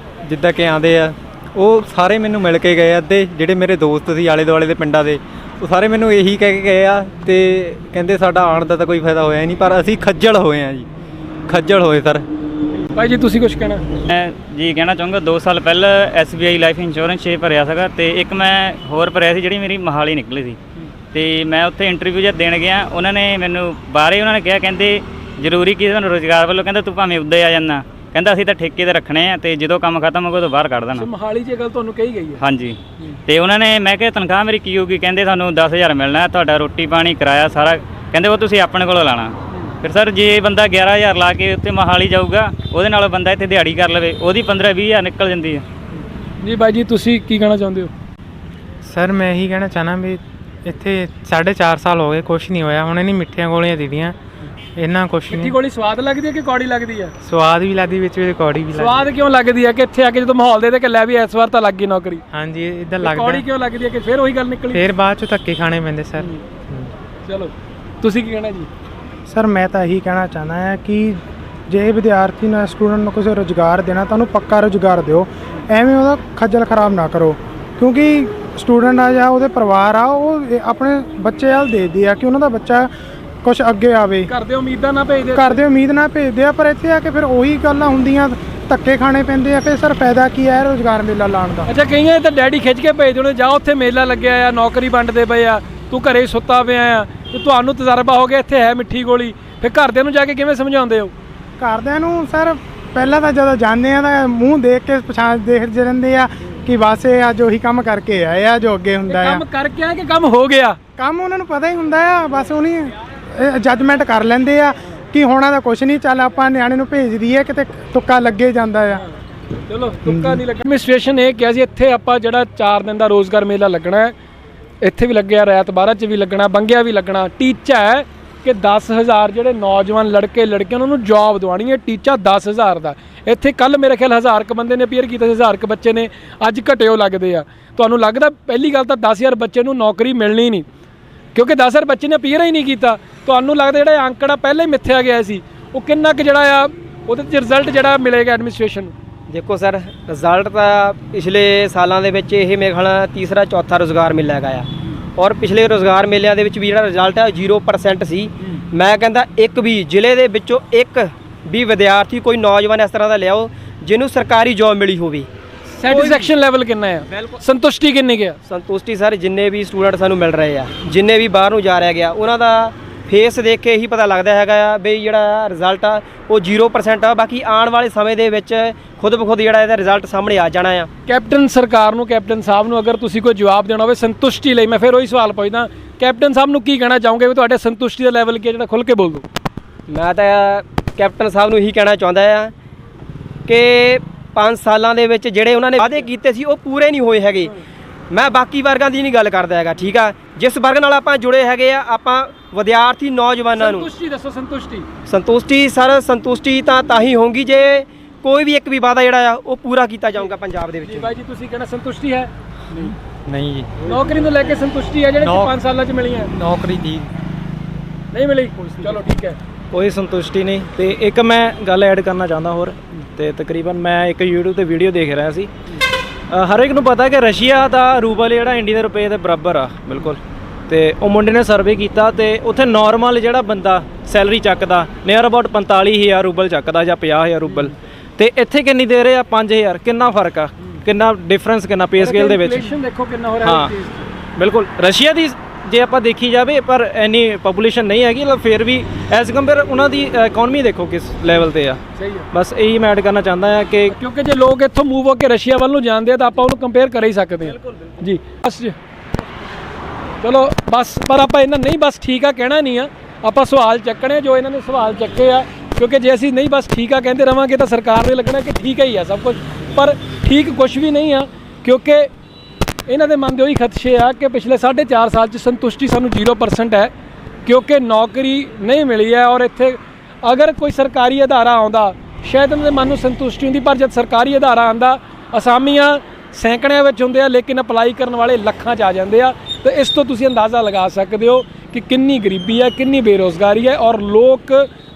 ਜਿੱਦਾਂ ਕਿ ਆਉਂਦੇ ਆ ਉਹ ਸਾਰੇ ਮੈਨੂੰ ਮਿਲ ਕੇ ਗਏ। ਅੱਧੇ ਜਿਹੜੇ ਮੇਰੇ ਦੋਸਤ ਸੀ ਆਲੇ ਦੁਆਲੇ ਦੇ ਪਿੰਡਾਂ ਦੇ, ਉਹ ਸਾਰੇ ਮੈਨੂੰ ਇਹੀ ਕਹਿ ਕੇ ਗਏ ਆ ਤੇ ਕਹਿੰਦੇ ਸਾਡਾ ਆਉਣ ਦਾ ਤਾਂ ਕੋਈ ਫਾਇਦਾ ਹੋਇਆ ਨਹੀਂ, ਪਰ ਅਸੀਂ ਖੱਜਲ ਹੋਏ ਆ ਜੀ, ਖੱਜਲ ਹੋਏ ਸਰ। ਭਾਈ ਜੀ ਤੁਸੀਂ ਕੁਝ ਕਹਿਣਾ? ਮੈਂ ਜੀ ਕਹਿਣਾ ਚਾਹੂੰਗਾ 2 ਸਾਲ ਪਹਿਲਾਂ SBI ਲਾਈਫ ਇੰਸ਼ੋਰੈਂਸ 6 ਭਰਿਆ ਸੀਗਾ ਤੇ ਇੱਕ ਮੈਂ ਹੋਰ ਭਰਿਆ ਸੀ ਜਿਹੜੀ ਮੇਰੀ ਮੋਹਾਲੀ ਨਿਕਲੀ ਸੀ। ਤੇ ਮੈਂ ਉੱਥੇ ਇੰਟਰਵਿਊ ਜਦ ਦੇਣ ਗਿਆ, ਉਹਨਾਂ ਨੇ ਮੈਨੂੰ ਬਾਹਰੇ ਉਹਨਾਂ ਨੇ ਕਿਹਾ, ਕਹਿੰਦੇ ਜ਼ਰੂਰੀ ਕੀ ਤੁਹਾਨੂੰ ਰੁਜ਼ਗਾਰ ਵੱਲੋਂ, ਕਹਿੰਦਾ ਤੂੰ ਭਾਵੇਂ ਉੱਦਾਂ ਆ ਜਾਂਦਾ, ਕਹਿੰਦਾ ਅਸੀਂ ਤਾਂ ਠੇਕੇ ਤੇ ਰੱਖਣੇ ਆ ਤੇ ਜਦੋਂ ਕੰਮ ਖਤਮ ਹੋਊਗਾ ਉਦੋਂ ਬਾਹਰ ਕੱਢ ਦੇਣਾ। ਮੋਹਾਲੀ 'ਚ ਇਹ ਗੱਲ ਤੁਹਾਨੂੰ ਕਹੀ ਗਈ ਹੈ? ਹਾਂਜੀ। ਤੇ ਉਹਨਾਂ ਨੇ, ਮੈਂ ਕਿਹਾ ਤਨਖਾਹ ਮੇਰੀ ਕੀ ਹੋਊਗੀ? ਕਹਿੰਦੇ ਤੁਹਾਨੂੰ 10,000 ਮਿਲਣਾ, ਤੁਹਾਡਾ ਰੋਟੀ ਪਾਣੀ ਕਿਰਾਇਆ ਸਾਰਾ, ਕਹਿੰਦੇ ਉਹ ਤੁਸੀਂ ਆਪਣੇ ਕੋਲੋਂ ਲਾਣਾ। ਫਿਰ ਸਰ ਜੇ ਬੰਦਾ 11,000 ਲਾ ਕੇ ਉੱਥੇ ਮੋਹਾਲੀ ਜਾਊਗਾ, ਉਹਦੇ ਨਾਲ ਬੰਦਾ ਇੱਥੇ ਦਿਹਾੜੀ ਕਰ ਲਵੇ, ਉਹਦੀ 15-20,000 ਨਿਕਲ ਜਾਂਦੀ ਹੈ। ਜੀ ਬਾਈ ਜੀ ਤੁਸੀਂ ਕੀ ਕਹਿਣਾ ਚਾਹੁੰਦੇ ਹੋ? ਸਰ ਮੈਂ ਇਹੀ ਕਹਿਣਾ ਚਾਹਨਾ ਵੀ ਇੱਥੇ 4.5 ਸਾਲ ਹੋ ਗਏ, ਕੁਛ ਨਹੀਂ ਹੋਇਆ। ਹੁਣ ਨਹੀਂ ਮਿੱਠੀਆਂ ਗੋਲੀਆਂ ਦਿੱਤੀਆਂ, ਇਹਨਾਂ ਕੁਛ ਨਹੀਂ। ਮਿੱਠੀ ਗੋਲੀ ਸਵਾਦ ਲੱਗਦੀ ਹੈ ਕਿ ਕੌੜੀ ਲੱਗਦੀ ਹੈ? ਸਵਾਦ ਵੀ ਲੱਗਦੀ, ਵਿੱਚ ਵਿੱਚ ਕੌੜੀ ਵੀ ਲੱਗਦੀ। ਸਵਾਦ ਕਿਉਂ ਲੱਗਦੀ ਹੈ ਕਿ ਇੱਥੇ ਆ ਕੇ ਜਦੋਂ ਮਾਹੌਲ ਦੇ ਕਿ ਲੈ ਵੀ ਇਸ ਵਾਰ ਤਾਂ ਲੱਗ ਗਈ ਨੌਕਰੀ? ਹਾਂਜੀ ਇਦਾਂ ਲੱਗਦਾ। ਕੌੜੀ ਕਿਉਂ ਲੱਗਦੀ ਹੈ ਕਿ ਫਿਰ ਉਹੀ ਗੱਲ ਨਿਕਲੀ? ਫਿਰ ਬਾਅਦ ਚੋਂ ਧੱਕੇ ਖਾਣੇ ਪੈਂਦੇ ਸਰ। ਚਲੋ ਤੁਸੀਂ ਕੀ ਕਹਿਣਾ ਜੀ? ਸਰ ਮੈਂ ਤਾਂ ਇਹੀ ਕਹਿਣਾ ਚਾਹੁੰਦਾ ਹਾਂ ਕਿ ਜੇ ਵਿਦਿਆਰਥੀ ਨੂੰ ਸਟੂਡੈਂਟ ਨੂੰ ਕਿਸੇ ਰੁਜ਼ਗਾਰ ਦੇਣਾ ਤਾਂ ਉਹਨੂੰ ਪੱਕਾ ਰੁਜ਼ਗਾਰ ਦਿਓ, ਐਵੇਂ ਉਹਦਾ ਖੱਜਲ ਖਰਾਬ ਨਾ ਕਰੋ। ਕਿਉਂਕਿ ਸਟੂਡੈਂਟ ਆ ਜਾਂ ਉਹਦੇ ਪਰਿਵਾਰ ਆ, ਉਹ ਆਪਣੇ ਬੱਚੇ ਵੱਲ ਦੇਖਦੇ ਆ ਕਿ ਉਹਨਾਂ ਦਾ ਬੱਚਾ ਕੁਛ ਅੱਗੇ ਆਵੇ। ਕਰਦੇ ਉਮੀਦਾਂ ਨਾ ਭੇਜਦੇ, ਕਰਦੇ ਉਮੀਦ ਨਾ ਭੇਜਦੇ ਆ, ਪਰ ਇੱਥੇ ਆ ਕੇ ਫਿਰ ਉਹੀ ਗੱਲਾਂ ਹੁੰਦੀਆਂ, ਧੱਕੇ ਖਾਣੇ ਪੈਂਦੇ ਆ। ਫਿਰ ਸਰ ਫਾਇਦਾ ਕੀ ਹੈ ਰੁਜ਼ਗਾਰ ਮੇਲਾ ਲਾਉਣ ਦਾ? ਅੱਛਾ, ਕਈਆਂ ਤਾਂ ਡੈਡੀ ਖਿੱਚ ਕੇ ਭੇਜਦੇ ਹੋਣੇ, ਜਾ ਉੱਥੇ ਮੇਲਾ ਲੱਗਿਆ ਆ, ਨੌਕਰੀ ਵੰਡਦੇ ਪਏ ਆ, ਤੂੰ ਘਰੇ ਸੁੱਤਾ ਪਿਆ ਆ, ਤੇ ਤੁਹਾਨੂੰ ਤਜਰਬਾ ਹੋ ਗਿਆ ਇੱਥੇ ਹੈ ਮਿੱਠੀ ਗੋਲੀ। ਫਿਰ ਘਰਦਿਆਂ ਨੂੰ ਜਾ ਕੇ ਕਿਵੇਂ ਸਮਝਾਉਂਦੇ ਹੋ? ਘਰਦਿਆਂ ਨੂੰ ਸਰ ਪਹਿਲਾਂ ਤਾਂ ਜਦੋਂ ਜਾਂਦੇ ਆ ਤਾਂ ਮੂੰਹ ਦੇਖ ਕੇ ਪਛਾਣ ਦੇਖਦੇ ਰਹਿੰਦੇ ਆ ਕਿ ਬਸ ਇਹ ਅੱਜ ਉਹੀ ਕੰਮ ਕਰਕੇ ਆਏ ਆ ਜੋ ਅੱਗੇ ਹੁੰਦਾ ਆ। ਕੰਮ ਕਰਕੇ ਆ ਕਿ ਕੰਮ ਹੋ ਗਿਆ? ਕੰਮ ਉਹਨਾਂ ਨੂੰ ਪਤਾ ਹੀ ਹੁੰਦਾ ਆ, ਬਸ ਉਹਨੀ ਜੱਜਮੈਂਟ ਕਰ ਲੈਂਦੇ ਆ ਕਿ ਹੋਣਾ ਤਾਂ ਕੁਛ ਨਹੀਂ, ਚੱਲ ਆਪਾਂ ਨਿਆਣੇ ਨੂੰ ਭੇਜ ਦਈਏ ਕਿਤੇ ਤੁੱਕਾ ਲੱਗੇ ਜਾਂਦਾ ਆ। ਚਲੋ ਤੁੱਕਾ ਨਹੀਂ ਲੱਗਾ। ਐਡਮਿਨਿਸਟ੍ਰੇਸ਼ਨ ਇਹ ਕਿਹਾ ਸੀ ਇੱਥੇ ਆਪਾਂ ਜਿਹੜਾ 4 ਦਿਨ ਦਾ ਰੋਜ਼ਗਾਰ ਮੇਲਾ ਲੱਗਣਾ ਹੈ, ਇੱਥੇ ਵੀ ਲੱਗਿਆ, ਰਾਤ 12 'ਚ ਵੀ ਲੱਗਣਾ, ਬੰਗਿਆ ਵੀ ਲੱਗਣਾ। ਟੀਚਾ ਹੈ ਕਿ 10,000 ਜਿਹੜੇ ਨੌਜਵਾਨ ਲੜਕੇ ਲੜਕੀਆਂ ਉਹਨਾਂ ਨੂੰ ਜੌਬ ਦਿਵਾਉਣੀ ਹੈ, ਟੀਚਾ 10,000 ਦਾ। ਇੱਥੇ ਕੱਲ ਮੇਰੇ ਖਿਆਲ 1,000 ਕ ਬੰਦੇ ਨੇ ਅਪੀਅਰ ਕੀਤਾ ਸੀ, 1,000 ਕ ਬੱਚੇ ਨੇ ਅੱਜ ਘਟਿਓ ਲੱਗਦੇ ਆ। ਤੁਹਾਨੂੰ ਲੱਗਦਾ ਪਹਿਲੀ ਗੱਲ ਤਾਂ 10,000 ਬੱਚੇ ਨੂੰ ਨੌਕਰੀ ਮਿਲਣੀ ਨਹੀਂ, ਕਿਉਂਕਿ 10,000 ਬੱਚੇ ਨੇ ਅਪੀਅਰ ਹੀ ਨਹੀਂ ਕੀਤਾ। ਤੁਹਾਨੂੰ ਲੱਗਦਾ ਜਿਹੜਾ ਅੰਕੜਾ ਪਹਿਲਾਂ ਹੀ ਮਿੱਥਿਆ ਗਿਆ ਸੀ, ਉਹ ਕਿੰਨਾ ਕੁ ਜਿਹੜਾ ਆ ਉਹਦੇ 'ਚ ਰਿਜ਼ਲਟ ਜਿਹੜਾ ਮਿਲੇਗਾ ਐਡਮਿਨਿਸਟ੍ਰੇਸ਼ਨ ਨੂੰ? ਦੇਖੋ ਸਰ, ਰਿਜ਼ਲਟ ਤਾਂ ਪਿਛਲੇ ਸਾਲਾਂ ਦੇ ਵਿੱਚ ਇਹ ਮੇਰੇ ਖਿਆਲ ਤੀਸਰਾ ਚੌਥਾ ਰੁਜ਼ਗਾਰ ਮੇਲਾ ਹੈਗਾ ਆ, ਔਰ ਪਿਛਲੇ ਰੁਜ਼ਗਾਰ ਮੇਲਿਆਂ ਦੇ ਵਿੱਚ ਵੀ ਜਿਹੜਾ ਰਿਜ਼ਲਟ ਹੈ 0% ਸੀ। ਮੈਂ ਕਹਿੰਦਾ ਇੱਕ ਵੀ ਜ਼ਿਲ੍ਹੇ ਦੇ ਵਿੱਚੋਂ ਇੱਕ ਵੀ ਵਿਦਿਆਰਥੀ ਕੋਈ ਨੌਜਵਾਨ ਇਸ ਤਰ੍ਹਾਂ ਦਾ ਲਿਆਓ ਜਿਹਨੂੰ ਸਰਕਾਰੀ ਜੌਬ ਮਿਲੀ ਹੋਵੇ। ਸੈਟੀਸਫੈਕਸ਼ਨ ਲੈਵਲ ਕਿੰਨਾ ਹੈ? ਸੰਤੁਸ਼ਟੀ ਕਿੰਨੀ ਗਿਆ? ਸੰਤੁਸ਼ਟੀ ਸਰ, ਜਿੰਨੇ ਵੀ ਸਟੂਡੈਂਟ ਸਾਨੂੰ ਮਿਲ ਰਹੇ ਆ, ਜਿੰਨੇ ਵੀ ਬਾਹਰ ਨੂੰ ਜਾ ਰਿਹਾ ਗਿਆ, ਉਹਨਾਂ ਦਾ ਫੇਸ ਦੇਖ ਕੇ ਹੀ ਪਤਾ ਲੱਗਦਾ ਹੈਗਾ ਆ ਬਈ ਜਿਹੜਾ ਰਿਜ਼ਲਟ ਆ ਉਹ 0% ਆ। ਬਾਕੀ ਆਉਣ ਵਾਲੇ ਸਮੇਂ ਦੇ ਵਿੱਚ ਖੁਦ ਬਖੁਦ ਜਿਹੜਾ ਇਹਦਾ ਰਿਜ਼ਲਟ ਸਾਹਮਣੇ ਆ ਜਾਣਾ ਆ। ਕੈਪਟਨ ਸਰਕਾਰ ਨੂੰ, ਕੈਪਟਨ ਸਾਹਿਬ ਨੂੰ ਅਗਰ ਤੁਸੀਂ ਕੋਈ ਜਵਾਬ ਦੇਣਾ ਹੋਵੇ ਸੰਤੁਸ਼ਟੀ ਲਈ, ਮੈਂ ਫਿਰ ਉਹੀ ਸਵਾਲ ਪੁੱਛਦਾ, ਕੈਪਟਨ ਸਾਹਿਬ ਨੂੰ ਕੀ ਕਹਿਣਾ ਚਾਹੋਗੇ ਵੀ ਤੁਹਾਡੇ ਸੰਤੁਸ਼ਟੀ ਦਾ ਲੈਵਲ ਕੀ ਹੈ, ਜਿਹੜਾ ਖੁੱਲ੍ਹ ਕੇ ਬੋਲ ਦਿਓ। ਮੈਂ ਤਾਂ ਕੈਪਟਨ ਸਾਹਿਬ ਨੂੰ ਇਹੀ ਕਹਿਣਾ ਚਾਹੁੰਦਾ ਆ ਕਿ 5 ਸਾਲਾਂ ਦੇ ਵਿੱਚ ਜਿਹੜੇ ਉਹਨਾਂ ਨੇ ਵਾਅਦੇ ਕੀਤੇ ਸੀ ਉਹ ਪੂਰੇ ਨਹੀਂ ਹੋਏ ਹੈਗੇ। ਮੈਂ ਬਾਕੀ ਵਰਗਾਂ ਦੀ ਨਹੀਂ ਗੱਲ ਕਰਦਾ ਹੈਗਾ, ਠੀਕ ਆ। ਜਿਸ ਵਰਗ ਨਾਲ ਆਪਾਂ ਜੁੜੇ ਹੈਗੇ ਆ, ਆਪਾਂ ਵਿਦਿਆਰਥੀ ਨੌਜਵਾਨਾਂ ਨੂੰ ਸੰਤੁਸ਼ਟੀ ਦੱਸੋ। ਸੰਤੁਸ਼ਟੀ ਸਰ, ਸੰਤੁਸ਼ਟੀ ਤਾਂ ਹੀ ਹੋਊਗੀ ਜੇ ਕੋਈ ਵੀ ਇੱਕ ਵੀ ਵਾਅਦਾ ਜਿਹੜਾ ਆ ਉਹ ਪੂਰਾ ਕੀਤਾ ਜਾਊਗਾ ਪੰਜਾਬ ਦੇ ਵਿੱਚ। ਜੀ ਬਾਈ ਜੀ, ਤੁਸੀਂ ਕਹਿਣਾ ਸੰਤੁਸ਼ਟੀ ਹੈ? ਨਹੀਂ ਜੀ, ਨੌਕਰੀ ਨੂੰ ਲੈ ਕੇ ਸੰਤੁਸ਼ਟੀ ਹੈ ਜਿਹੜੇ 5 ਸਾਲਾਂ 'ਚ ਮਿਲੀਆਂ? ਨੌਕਰੀ ਦੀ ਨਹੀਂ ਮਿਲੀ, ਚਲੋ ਠੀਕ ਹੈ। ਕੋਈ ਸੰਤੁਸ਼ਟੀ ਨਹੀਂ। ਤੇ ਇੱਕ ਮੈਂ ਗੱਲ ਐਡ ਕਰਨਾ ਚਾਹੁੰਦਾ ਹੋਰ, ਤੇ ਤਕਰੀਬਨ ਮੈਂ ਇੱਕ YouTube ਤੇ ਵੀਡੀਓ ਦੇਖ ਰਿਹਾ ਸੀ। ਹਰ ਇੱਕ ਨੂੰ ਪਤਾ ਕਿ ਰਸ਼ੀਆ ਦਾ ਰੂਬਲ ਜਿਹੜਾ ਇੰਡੀਅਨ ਦੇ ਰੁਪਏ ਦੇ ਬਰਾਬਰ ਆ ਬਿਲਕੁਲ। ਤੇ ਉਹ ਮੁੰਡੇ ਨੇ ਸਰਵੇ ਕੀਤਾ ਤੇ ਉੱਥੇ ਨਾਰਮਲ ਜਿਹੜਾ ਬੰਦਾ ਸੈਲਰੀ ਚੱਕਦਾ ਨੀਅਰ ਅਬਾਊਟ 45,000 ਰੂਬਲ ਚੱਕਦਾ ਜਾਂ 50,000 ਰੂਬਲ, ਤੇ ਇੱਥੇ ਕਿੰਨੀ ਦੇ ਰਹੇ ਆ 5,000। ਕਿੰਨਾ ਫਰਕ ਆ, ਕਿੰਨਾ ਡਿਫਰੈਂਸ, ਕਿੰਨਾ ਪੇ ਸਕੇਲ ਦੇ ਵਿੱਚ। ਇਨਫਲੇਸ਼ਨ ਦੇਖੋ ਕਿੰਨਾ ਹੋ ਰਿਹਾ ਹਾਂ ਬਿਲਕੁਲ। ਰਸ਼ੀਆ ਦੀ ਜੇ ਆਪਾਂ ਦੇਖੀ ਜਾਵੇ, ਪਰ ਇੰਨੀ ਪੋਪੂਲੇਸ਼ਨ ਨਹੀਂ ਹੈਗੀ, ਫਿਰ ਵੀ ਐਜ਼ ਕੰਪੇਅਰ ਉਹਨਾਂ ਦੀ ਇਕਨੋਮੀ ਦੇਖੋ ਕਿਸ ਲੈਵਲ ਤੇ ਆ। ਸਹੀ ਹੈ। ਬਸ ਇਹੀ ਮੈਂ ਐਡ ਕਰਨਾ ਚਾਹੁੰਦਾ ਹਾਂ ਕਿ ਕਿਉਂਕਿ ਜੇ ਲੋਕ ਇੱਥੋਂ ਮੂਵ ਹੋ ਕੇ ਰਸ਼ੀਆ ਵੱਲ ਨੂੰ ਜਾਂਦੇ ਆ ਤਾਂ ਆਪਾਂ ਉਹਨੂੰ ਕੰਪੇਅਰ ਕਰ ਹੀ ਸਕਦੇ ਹਾਂ ਜੀ। ਬਸ ਚਲੋ ਬਸ, ਪਰ ਆਪਾਂ ਇਹਨਾਂ ਨਹੀਂ ਬਸ ਠੀਕ ਆ ਕਹਿਣਾ ਨਹੀਂ ਆ, ਆਪਾਂ ਸਵਾਲ ਚੱਕਣੇ ਜੋ ਇਹਨਾਂ ਨੇ ਸਵਾਲ ਚੱਕੇ ਆ। ਕਿਉਂਕਿ ਜੇ ਅਸੀਂ ਨਹੀਂ ਬਸ ਠੀਕ ਆ ਕਹਿੰਦੇ ਰਵਾਂਗੇ ਤਾਂ ਸਰਕਾਰ ਨੇ ਲੱਗਣਾ ਕਿ ਠੀਕ ਹੀ ਆ ਸਭ ਕੁਝ, ਪਰ ਠੀਕ ਕੁਝ ਵੀ ਨਹੀਂ ਆ। ਕਿਉਂਕਿ ਇਹਨਾਂ ਦੇ ਮਨ ਦੇ ਉਹੀ ਖਦਸ਼ੇ ਆ ਕਿ ਪਿਛਲੇ 4.5 ਸਾਲ 'ਚ ਸੰਤੁਸ਼ਟੀ ਸਾਨੂੰ 0% ਹੈ, ਕਿਉਂਕਿ ਨੌਕਰੀ ਨਹੀਂ ਮਿਲੀ ਹੈ। ਔਰ ਇੱਥੇ ਅਗਰ ਕੋਈ ਸਰਕਾਰੀ ਅਦਾਰਾ ਆਉਂਦਾ ਸ਼ਾਇਦ ਇਹਨਾਂ ਦੇ ਮਨ ਨੂੰ ਸੰਤੁਸ਼ਟੀ ਹੁੰਦੀ, ਪਰ ਜਦ ਸਰਕਾਰੀ ਅਦਾਰਾ ਆਉਂਦਾ ਅਸਾਮੀਆਂ ਸੈਂਕੜਿਆਂ ਵਿੱਚ ਹੁੰਦੇ ਆ ਲੇਕਿਨ ਅਪਲਾਈ ਕਰਨ ਵਾਲੇ ਲੱਖਾਂ 'ਚ ਆ ਜਾਂਦੇ ਆ। ਤੇ ਇਸ ਤੋਂ ਤੁਸੀਂ ਅੰਦਾਜ਼ਾ ਲਗਾ ਸਕਦੇ ਹੋ ਕਿ ਕਿੰਨੀ ਗਰੀਬੀ ਹੈ, ਕਿੰਨੀ ਬੇਰੁਜ਼ਗਾਰੀ ਹੈ। ਔਰ ਲੋਕ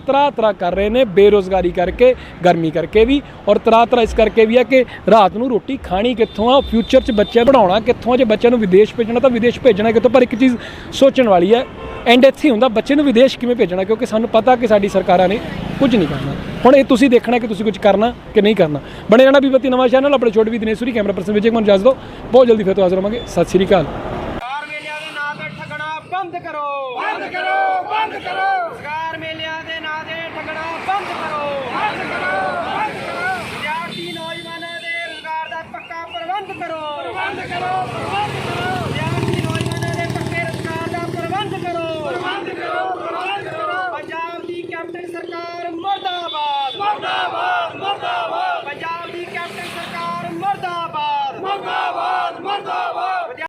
ਤਰ੍ਹਾਂ ਕਰ ਰਹੇ ਨੇ ਬੇਰੁਜ਼ਗਾਰੀ ਕਰਕੇ, ਗਰਮੀ ਕਰਕੇ ਵੀ, ਔਰ ਤਰ੍ਹਾਂ ਇਸ ਕਰਕੇ ਵੀ ਹੈ ਕਿ ਰਾਤ ਨੂੰ ਰੋਟੀ ਖਾਣੀ ਕਿੱਥੋਂ ਆ, ਫਿਊਚਰ 'ਚ ਬੱਚੇ ਪੜ੍ਹਾਉਣਾ ਕਿੱਥੋਂ ਆ। ਜੇ ਬੱਚਿਆਂ ਨੂੰ ਵਿਦੇਸ਼ ਭੇਜਣਾ ਤਾਂ ਵਿਦੇਸ਼ ਭੇਜਣਾ ਕਿੱਥੋਂ। ਪਰ ਇੱਕ ਚੀਜ਼ ਸੋਚਣ ਵਾਲੀ ਹੈ, ਐਂਡ ਇੱਥੇ ਹੁੰਦਾ ਬੱਚੇ ਨੂੰ ਵਿਦੇਸ਼ ਕਿਵੇਂ ਭੇਜਣਾ, ਕਿਉਂਕਿ ਸਾਨੂੰ ਪਤਾ ਕਿ ਸਾਡੀ ਸਰਕਾਰਾਂ ਨੇ ਕੁਝ ਨਹੀਂ ਕਰਨਾ। ਹੁਣ ਇਹ ਤੁਸੀਂ ਦੇਖਣਾ ਕਿ ਤੁਸੀਂ ਕੁਝ ਕਰਨਾ ਕਿ ਨਹੀਂ ਕਰਨਾ। ਬਣੇ ਰਹਿਣਾ BBOT ਨਵਾਂ ਚੈਨਲ, ਆਪਣੇ ਛੋਟੇ ਵੀ ਦਿਨੇਸ਼ਵਰੀ, ਕੈਮਰਾ ਪਰਸਨ ਵਿਜੇ ਕੁਮਾਰ ਇਜਾਜ਼ਤ ਦਿਓ। ਬਹੁਤ ਜਲਦੀ ਫਿਰ ਤੋਂ ਹਾਜ਼ਰ ਹੋਵਾਂਗੇ। ਸਤਿ ਸ਼੍ਰੀ ਅਕਾਲ। ਕਾਰ ਮੇਲਿਆਂ ਦੇ ਨਾਂ ਤੇ ਠੱਗਣਾ ਬੰਦ ਕਰੋ, ਬੰਦ ਕਰੋ, ਬੰਦ ਕਰੋ।